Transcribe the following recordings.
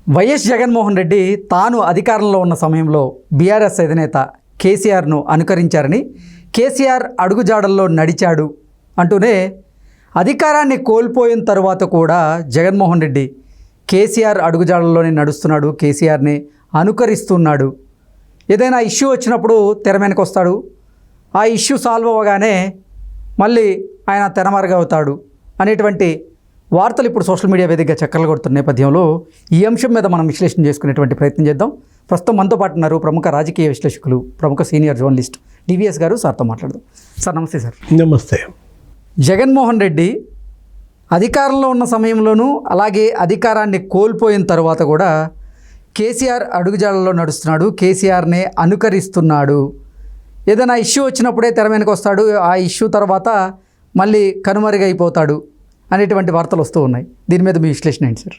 YS Jaganmohan Reddy తాను అధికారంలో ఉన్న సమయంలో బీఆర్ఎస్ అధినేత కేసీఆర్ను అనుకరించారని, కేసీఆర్ అడుగుజాడల్లో నడిచాడు అంటూనే అధికారాన్ని కోల్పోయిన తర్వాత కూడా జగన్మోహన్ రెడ్డి కేసీఆర్ అడుగుజాడల్లోనే నడుస్తున్నాడు, కేసీఆర్ని అనుకరిస్తున్నాడు. ఏదైనా ఇష్యూ వచ్చినప్పుడు తెర వెనక్కి వస్తాడు, ఆ ఇష్యూ సాల్వ్ అవ్వగానే మళ్ళీ ఆయన తెరమరుగవుతాడు అనేటువంటి వార్తలు ఇప్పుడు సోషల్ మీడియా వేదికగా చక్కర్లు కొడుతున్న నేపథ్యంలో ఈ అంశం మీద మనం విశ్లేషణ చేసుకునేటువంటి ప్రయత్నం చేద్దాం. ప్రస్తుతం మనతో పాటు ఉన్నారు ప్రముఖ రాజకీయ విశ్లేషకులు, ప్రముఖ సీనియర్ జర్నలిస్ట్ డివిఎస్ గారు. సార్తో మాట్లాడదాం. సార్ నమస్తే. సార్ నమస్తే. జగన్మోహన్ రెడ్డి అధికారంలో ఉన్న సమయంలోనూ అలాగే అధికారాన్ని కోల్పోయిన తర్వాత కూడా కేసీఆర్ అడుగుజాడల్లో నడుస్తున్నాడు, కేసీఆర్నే అనుకరిస్తున్నాడు. ఏదైనా ఇష్యూ వచ్చినప్పుడే తెర వెనక్కి వస్తాడు, ఆ ఇష్యూ తర్వాత మళ్ళీ కనుమరుగైపోతాడు అనేటువంటి వార్తలు వస్తూ ఉన్నాయి. దీని మీద మీ విశ్లేషణ ఏంటి సార్?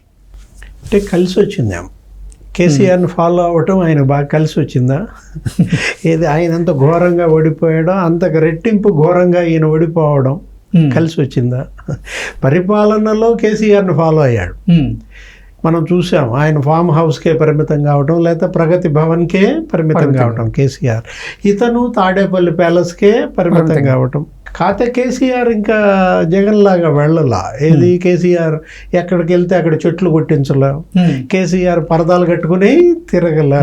అంటే కలిసి వచ్చిందా కేసీఆర్ని ఫాలో అవ్వటం ఆయనకు బాగా కలిసి వచ్చిందా? ఏది ఆయన అంత ఘోరంగా ఓడిపోయాడో అంతకు రెట్టింపు ఘోరంగా ఈయన ఓడిపోవడం కలిసి వచ్చిందా? పరిపాలనలో కేసీఆర్ని ఫాలో అయ్యాడు. మనం చూసాం ఆయన ఫామ్ హౌస్కే పరిమితం కావటం, లేదా ప్రగతి భవన్కే పరిమితం కావటం కేసీఆర్. ఇతను తాడేపల్లి ప్యాలెస్కే పరిమితం కావటం. కాకపోతే కేసీఆర్ ఇంకా జగన్ లాగా వెళ్ళలా. ఏది కేసీఆర్ ఎక్కడికి వెళ్తే అక్కడ చెట్లు కొట్టించలా, కేసీఆర్ పరదాలు కట్టుకుని తిరగలా.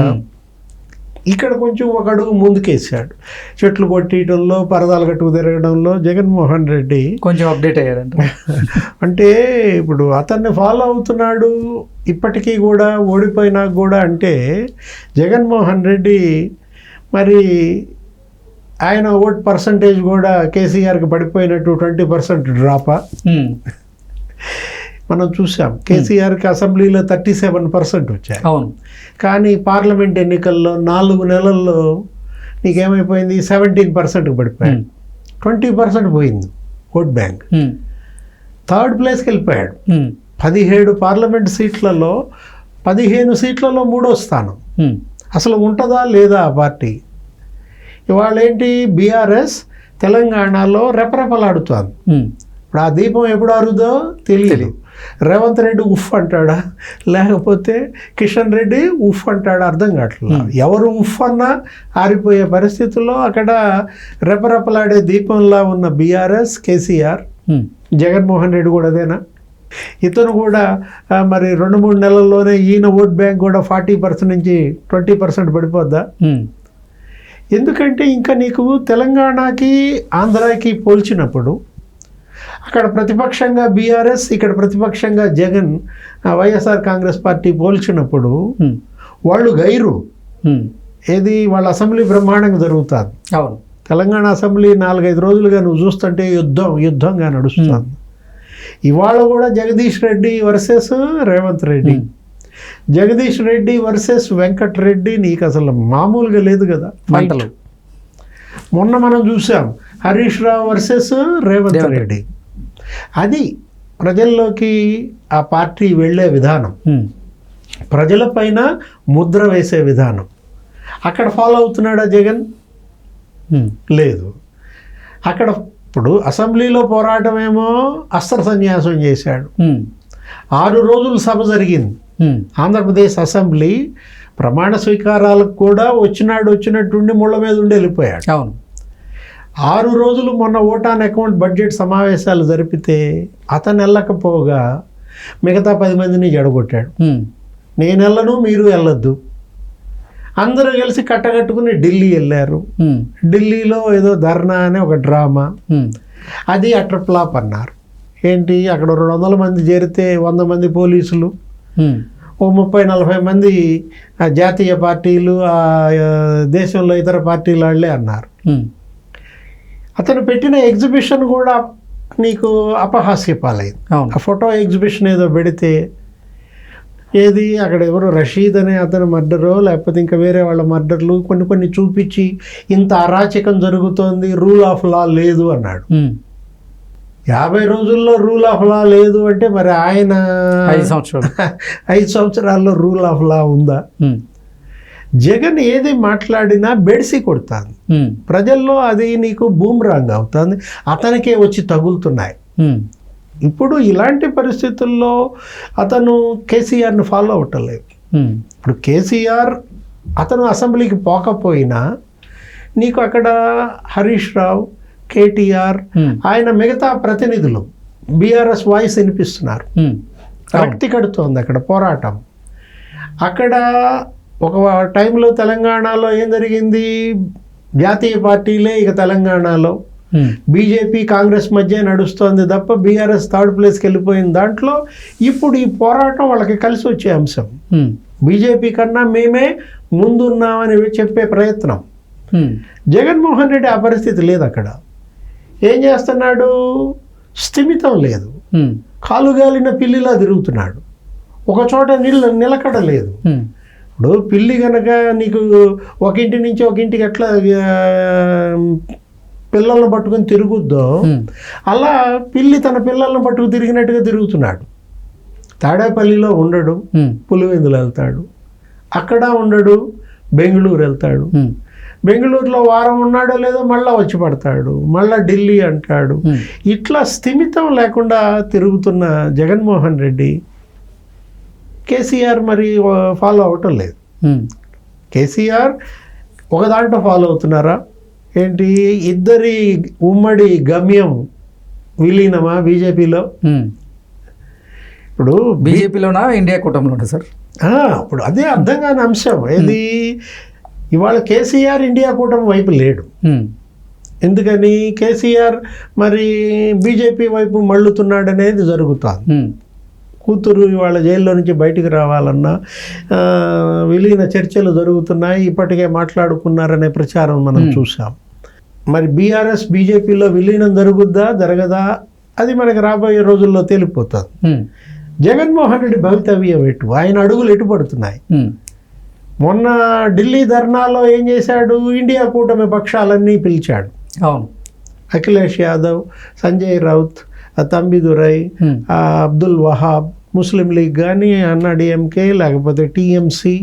ఇక్కడ కొంచెం ఒక అడుగు ముందుకేసాడు. చెట్లు కొట్టడంలో, పరదాలు కట్టుకు తిరగడంలో జగన్మోహన్ రెడ్డి కొంచెం అప్డేట్ అయ్యాడంట. అంటే ఇప్పుడు అతన్ని ఫాలో అవుతున్నాడు ఇప్పటికీ కూడా, ఓడిపోయినా కూడా. అంటే జగన్మోహన్ రెడ్డి మరి ఆయన ఓట్ పర్సంటేజ్ కూడా కేసీఆర్కి పడిపోయినట్టు 20% డ్రాపా మనం చూసాం. కేసీఆర్కి అసెంబ్లీలో 37% వచ్చాయి. అవును. కానీ పార్లమెంట్ ఎన్నికల్లో 4 నెలల్లో నీకేమైపోయింది? 17%కి పడిపోయాడు. 20% పోయింది ఓట్ బ్యాంక్. థర్డ్ ప్లేస్కి వెళ్ళిపోయాడు. 17 పార్లమెంట్ సీట్లలో 15 సీట్లలో 3వ స్థానం. అసలు ఉంటుందా లేదా ఆ పార్టీ? ఇవాళ ఏంటి, బీఆర్ఎస్ తెలంగాణలో రెపరెపలాడుతోంది. ఇప్పుడు ఆ దీపం ఎప్పుడు ఆరుదో తెలియదు. రేవంత్ రెడ్డి ఉఫ్ అంటాడా, లేకపోతే కిషన్ రెడ్డి ఉఫ్ అంటాడా అర్థం కావట్లేదు. ఎవరు ఉఫ్ అన్నా ఆరిపోయే పరిస్థితుల్లో అక్కడ రెపరెపలాడే దీపంలా ఉన్న బీఆర్ఎస్, కేసీఆర్, జగన్మోహన్ రెడ్డి కూడా అదేనా? ఇతను కూడా మరి 2-3 నెలల్లోనే ఈయన ఓట్ బ్యాంక్ కూడా 40% నుంచి 20% పడిపోద్దా? ఎందుకంటే ఇంకా నీకు తెలంగాణకి ఆంధ్రాకి పోల్చినప్పుడు అక్కడ ప్రతిపక్షంగా బీఆర్ఎస్, ఇక్కడ ప్రతిపక్షంగా జగన్, వైఎస్ఆర్ కాంగ్రెస్ పార్టీ పోల్చినప్పుడు వాళ్ళు గైరు. ఏది, వాళ్ళ అసెంబ్లీ బ్రహ్మాండంగా జరుగుతుంది. అవును. తెలంగాణ అసెంబ్లీ 4-5 రోజులుగా నువ్వు చూస్తుంటే యుద్ధంగా నడుస్తుంది. ఇవాళ కూడా జగదీష్ రెడ్డి వర్సెస్ రేవంత్ రెడ్డి, జగదీష్ రెడ్డి వర్సెస్ వెంకట్ రెడ్డి. నీకు అసలు మామూలుగా లేదు కదా ఫైట్లు. మొన్న మనం చూసాం హరీష్ రావు వర్సెస్ రేవంత్ రెడ్డి. అది ప్రజల్లోకి ఆ పార్టీ వెళ్ళే విధానం, ప్రజల పైన ముద్ర వేసే విధానం. అక్కడ ఫాలో అవుతున్నాడా జగన్? లేదు. అక్కడ ఇప్పుడు అసెంబ్లీలో పోరాటం ఏమో అస్త్ర సన్యాసం చేశాడు. 6 రోజులు సభ జరిగింది ఆంధ్రప్రదేశ్ అసెంబ్లీ. ప్రమాణ స్వీకారాలకు కూడా వచ్చినట్టుండి ముళ్ళ మీద ఉండి వెళ్ళిపోయాడు. అవును. 6 రోజులు మొన్న ఓట్ ఆన్ అకౌంట్ బడ్జెట్ సమావేశాలు జరిపితే అతను వెళ్ళకపోగా మిగతా 10 మందిని జడగొట్టాడు. నేను వెళ్ళను, మీరు వెళ్ళొద్దు. అందరూ కలిసి కట్టకట్టుకుని ఢిల్లీ వెళ్ళారు. ఢిల్లీలో ఏదో ధర్నా అనే ఒక డ్రామా, అది అటర్ ఫ్లాప్ అన్నారు. ఏంటి, అక్కడ 200 మంది చేరితే 100 మంది పోలీసులు, ఓ 30-40 మంది జాతీయ పార్టీలు, దేశంలో ఇతర పార్టీల వాళ్ళే అన్నారు. అతను పెట్టిన ఎగ్జిబిషన్ కూడా నీకు అపహాస్యపాలైంది. ఆ ఫోటో ఎగ్జిబిషన్ ఏదో పెడితే, ఏది అక్కడ ఎవరు రషీద్ అనే అతను మర్డరో లేకపోతే ఇంకా వేరే వాళ్ళ మర్డర్లు కొన్ని చూపించి ఇంత అరాచకం జరుగుతోంది, రూల్ ఆఫ్ లా లేదు అన్నాడు. 50 రోజుల్లో రూల్ ఆఫ్ లా లేదు అంటే మరి ఆయన 5 సంవత్సరాల్లో రూల్ ఆఫ్ లా ఉందా? జగన్ ఏది మాట్లాడినా బెడిసి కొడుతుంది ప్రజల్లో. అది నీకు బూమ్రాంగ్ అవుతుంది, అతనికే వచ్చి తగులుతున్నాయి. ఇప్పుడు ఇలాంటి పరిస్థితుల్లో అతను కేసీఆర్ని ఫాలో అవ్వటలేదు. ఇప్పుడు కేసీఆర్ అతను అసెంబ్లీకి పోకపోయినా నీకు అక్కడ హరీష్ రావు, కేటీఆర్, ఆయన మిగతా ప్రతినిధులు బీఆర్ఎస్ వాయిస్ వినిపిస్తున్నారు. రక్తి కడుతోంది అక్కడ పోరాటం. అక్కడ ఒక టైంలో తెలంగాణలో ఏం జరిగింది, జాతీయ పార్టీలే ఇక తెలంగాణలో బీజేపీ కాంగ్రెస్ మధ్య నడుస్తోంది తప్ప బీఆర్ఎస్ థర్డ్ ప్లేస్కి వెళ్ళిపోయిన దాంట్లో ఇప్పుడు ఈ పోరాటం వాళ్ళకి కలిసి వచ్చే అంశం. బీజేపీ కన్నా మేమే ముందున్నామని చెప్పే ప్రయత్నం. జగన్మోహన్ రెడ్డి ఆ పరిస్థితి లేదు. అక్కడ ఏం చేస్తున్నాడు, స్థిమితం లేదు, కాలుగాలిన పిల్లిలా తిరుగుతున్నాడు, ఒక చోట నిలకడ లేదు. ఇప్పుడు పిల్లి కనుక నీకు ఒక ఇంటి నుంచి ఒక ఇంటికి ఎట్లా పిల్లలను పట్టుకుని తిరుగుద్దో అలా పిల్లి తన పిల్లలను పట్టుకు తిరిగినట్టుగా తిరుగుతున్నాడు. తాడేపల్లిలో ఉండడు, పులివెందులు వెళ్తాడు, అక్కడ ఉండడు, బెంగళూరు వెళ్తాడు, బెంగళూరులో వారం ఉన్నాడో లేదో మళ్ళీ వచ్చి పడతాడు, మళ్ళీ ఢిల్లీ అంటాడు. ఇట్లా స్థిమితం లేకుండా తిరుగుతున్న జగన్మోహన్ రెడ్డి కేసీఆర్ మరి ఫాలో అవటం లేదు. కేసీఆర్ ఒక దాంట్లో ఫాలో అవుతున్నారా ఏంటి, ఇద్దరి ఉమ్మడి గమ్యం విలీనమా బీజేపీలో? ఇప్పుడు బీజేపీలోనా ఇండియా కూటమిలోనా సార్? ఇప్పుడు అదే అర్థం కాని అంశం. ఏది ఇవాళ కేసీఆర్ ఇండియా కూటమి వైపు లేడు. ఎందుకని కేసీఆర్ మరి బీజేపీ వైపు మళ్ళుతున్నాడు అనేది జరుగుతుంది. కూతురు ఇవాళ జైల్లో నుంచి బయటికి రావాలన్నా విలీన చర్చలు జరుగుతున్నాయి, ఇప్పటికే మాట్లాడుకున్నారనే ప్రచారం మనం చూసాం. మరి బీఆర్ఎస్ బీజేపీలో విలీనం జరుగుద్దా జరగదా అది మనకి రాబోయే రోజుల్లో తేలిపోతుంది. జగన్మోహన్ రెడ్డి భవితవ్యం ఎటు, ఆయన అడుగులు ఎటు పడుతున్నాయి. మొన్న ఢిల్లీ ధర్నాలో ఏం చేశాడు, ఇండియా కూటమి పక్షాలన్నీ పిలిచాడు. అఖిలేష్ యాదవ్, సంజయ్ రౌత్, తంబిదురై, అబ్దుల్ వహాబ్, ముస్లిం లీగ్ కానీ, అన్నాడీఎంకే, లేకపోతే టీఎంసీ,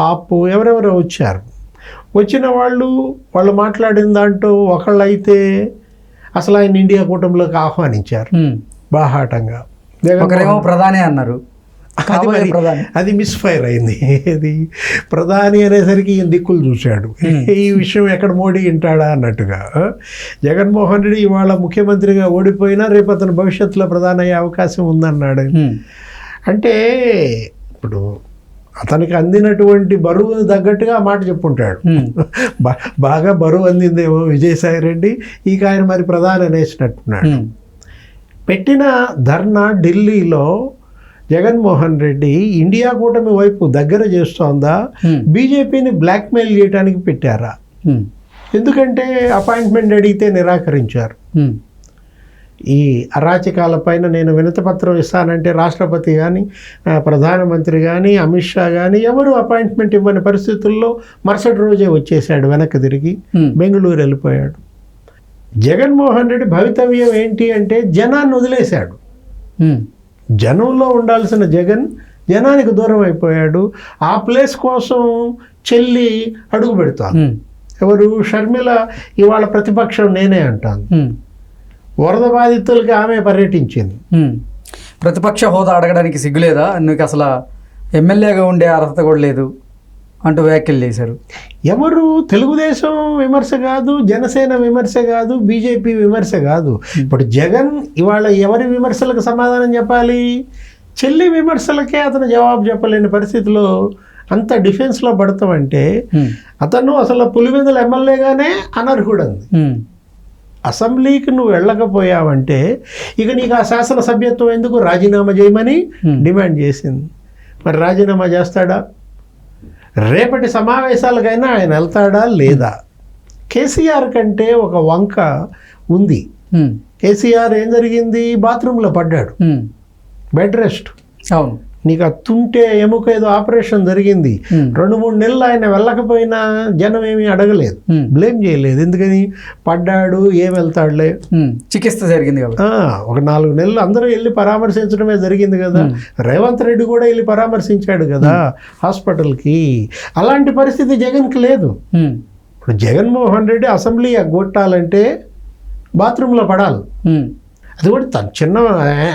ఆప్, ఎవరెవరో వచ్చారు. వచ్చిన వాళ్ళు మాట్లాడిన దాంట్లో ఒకళ్ళైతే అసలు ఆయన ఇండియా కూటమిలోకి ఆహ్వానించారు బాహాటంగా. ప్రధాని అన్నారు, అది మిస్ఫైర్ అయింది. ఇది ప్రధాని అనేసరికి ఈయన దిక్కులు చూశాడు, ఈ విషయం ఎక్కడ మోడీ వింటాడా అన్నట్టుగా. జగన్మోహన్ రెడ్డి ఇవాళ ముఖ్యమంత్రిగా ఓడిపోయినా రేపు అతను భవిష్యత్తులో ప్రధాని అయ్యే అవకాశం ఉందన్నాడు. అంటే ఇప్పుడు అతనికి అందినటువంటి బరువు తగ్గట్టుగా ఆ మాట చెప్పుంటాడు. బాగా బరువు అందిందేమో విజయసాయి రెడ్డి, ఇక ఆయన మరి ప్రధాని అనేసినట్టున్నాడు. పెట్టిన ధర్నా ఢిల్లీలో జగన్మోహన్ రెడ్డి ఇండియా కూటమి వైపు దగ్గర చేస్తోందా, బీజేపీని బ్లాక్మెయిల్ చేయడానికి పెట్టారా? ఎందుకంటే అపాయింట్మెంట్ అడిగితే నిరాకరించారు. ఈ అరాచకాల పైన నేను వినతిపత్రం ఇస్తానంటే రాష్ట్రపతి కానీ, ప్రధానమంత్రి కానీ, అమిత్ షా కానీ ఎవరు అపాయింట్మెంట్ ఇవ్వని పరిస్థితుల్లో మరుసటి రోజే వచ్చేసాడు, వెనక్కి తిరిగి బెంగళూరు వెళ్ళిపోయాడు. జగన్మోహన్ రెడ్డి భవితవ్యం ఏంటి అంటే జనాన్ని వదిలేశాడు. జనంలో ఉండాల్సిన జగన్ జనానికి దూరం అయిపోయాడు. ఆ ప్లేస్ కోసం చెల్లి అడుగు పెడతాను. ఎవరు, షర్మిల ఇవాళ ప్రతిపక్షం నేనే అంటాను. వరద బాధితులకి ఆమె పర్యటించింది. ప్రతిపక్ష హోదా అడగడానికి సిగ్గులేదా, నీకు అసలు ఎమ్మెల్యేగా ఉండే అర్హత కూడా లేదు అంటూ వ్యాఖ్యలు చేశారు. ఎవరు, తెలుగుదేశం విమర్శ కాదు, జనసేన విమర్శ కాదు, బీజేపీ విమర్శ కాదు. ఇప్పుడు జగన్ ఇవాళ ఎవరి విమర్శలకు సమాధానం చెప్పాలి? చెల్లి విమర్శలకే అతను జవాబు చెప్పలేని పరిస్థితిలో అంత డిఫెన్స్లో పడతామంటే అతను అసలు పులివెందుల ఎమ్మెల్యేగానే అనర్హుడంది. అసెంబ్లీకి నువ్వు వెళ్ళకపోయావంటే ఇక నీకు ఆ శాసనసభ్యత్వం ఎందుకు, రాజీనామా చేయమని డిమాండ్ చేసింది. మరి రాజీనామా చేస్తాడా? రేపటి సమావేశాలకైనా ఆయన వెళ్తాడా లేదా? కేసీఆర్ కంటే ఒక వంక ఉంది. కేసీఆర్ ఏం జరిగింది, బాత్రూంలో పడ్డాడు, బెడ్ రెస్ట్. అవును, నీకు అత్తుంటే ఎముక ఏదో ఆపరేషన్ జరిగింది. 2-3 నెలలు ఆయన వెళ్ళకపోయినా జనం ఏమీ అడగలేదు, బ్లేమ్ చేయలేదు. ఎందుకని, పడ్డాడు, ఏం వెళ్తాడులే, చికిత్స జరిగింది కదా. ఒక 4 నెలలు అందరూ వెళ్ళి పరామర్శించడమే జరిగింది కదా. రేవంత్ రెడ్డి కూడా వెళ్ళి పరామర్శించాడు కదా హాస్పిటల్కి. అలాంటి పరిస్థితి జగన్కి లేదు. ఇప్పుడు జగన్మోహన్ రెడ్డి అసెంబ్లీ ఎగ్గొట్టాలంటే బాత్రూంలో పడాలి. అది కూడా తను చిన్న,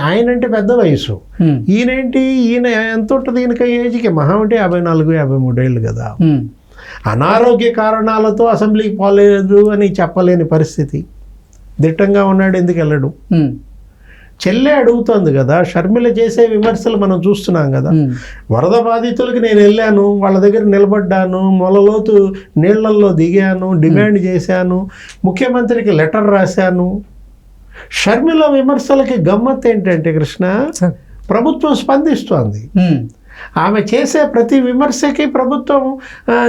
ఆయన అంటే పెద్ద వయసు, ఉమ్, ఈయన ఎంత ఉంటుంది ఈయనకి ఏజ్కి మహా అంటే 54, 53 ఏళ్ళు కదా. ఉమ్, అనారోగ్య కారణాలతో అసెంబ్లీకి పోలేదు అని చెప్పలేని పరిస్థితి. దిట్టంగా ఉన్నాడు, ఎందుకు వెళ్ళడు? ఉమ్, చెల్లె అడుగుతోంది కదా, షర్మిల చేసే విమర్శలు మనం చూస్తున్నాం కదా. ఉమ్, వరద బాధితులకి నేను వెళ్ళాను, వాళ్ళ దగ్గర నిలబడ్డాను, మొలలోతు నీళ్లల్లో దిగాను, డిమాండ్ చేశాను, ముఖ్యమంత్రికి లెటర్ రాశాను. షర్మిల విమర్శలకి గమ్మత్ ఏంటంటే కృష్ణ, సార్, ప్రభుత్వం స్పందిస్తోంది. ఉమ్, ఆమె చేసే ప్రతి విమర్శకి ప్రభుత్వం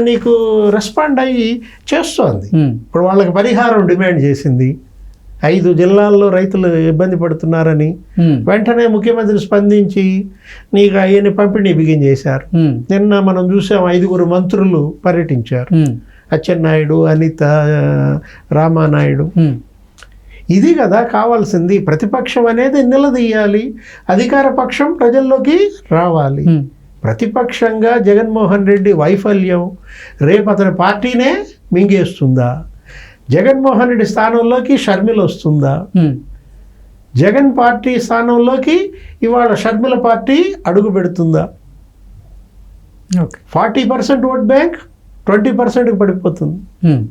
నీకు రెస్పాండ్ అయ్యి చేస్తోంది. ఉమ్, ఇప్పుడు వాళ్ళకి పరిహారం డిమాండ్ చేసింది, 5 జిల్లాల్లో రైతులు ఇబ్బంది పడుతున్నారని. ఉమ్, వెంటనే ముఖ్యమంత్రి స్పందించి నీకు అయ్యని పంపిణీ బిగించేశారు. ఉమ్, నిన్న మనం చూసాం 5 మంత్రులు పర్యటించారు, ఉమ్, అచ్చెన్నాయుడు, అనిత, రామానాయుడు. ఉమ్, ఇది కదా కావాల్సింది. ప్రతిపక్షం అనేది నిలదీయాలి, అధికార పక్షం ప్రజల్లోకి రావాలి. ఉమ్, ప్రతిపక్షంగా జగన్మోహన్ రెడ్డి వైఫల్యం రేపు అతని పార్టీనే మింగేస్తుందా? జగన్మోహన్ రెడ్డి స్థానంలోకి షర్మిల వస్తుందా? ఉమ్, జగన్ పార్టీ స్థానంలోకి ఇవాళ షర్మిల పార్టీ అడుగు పెడుతుందా? ఓకే. 40% ఓట్ బ్యాంక్ 20%కి పడిపోతుంది. ఉమ్.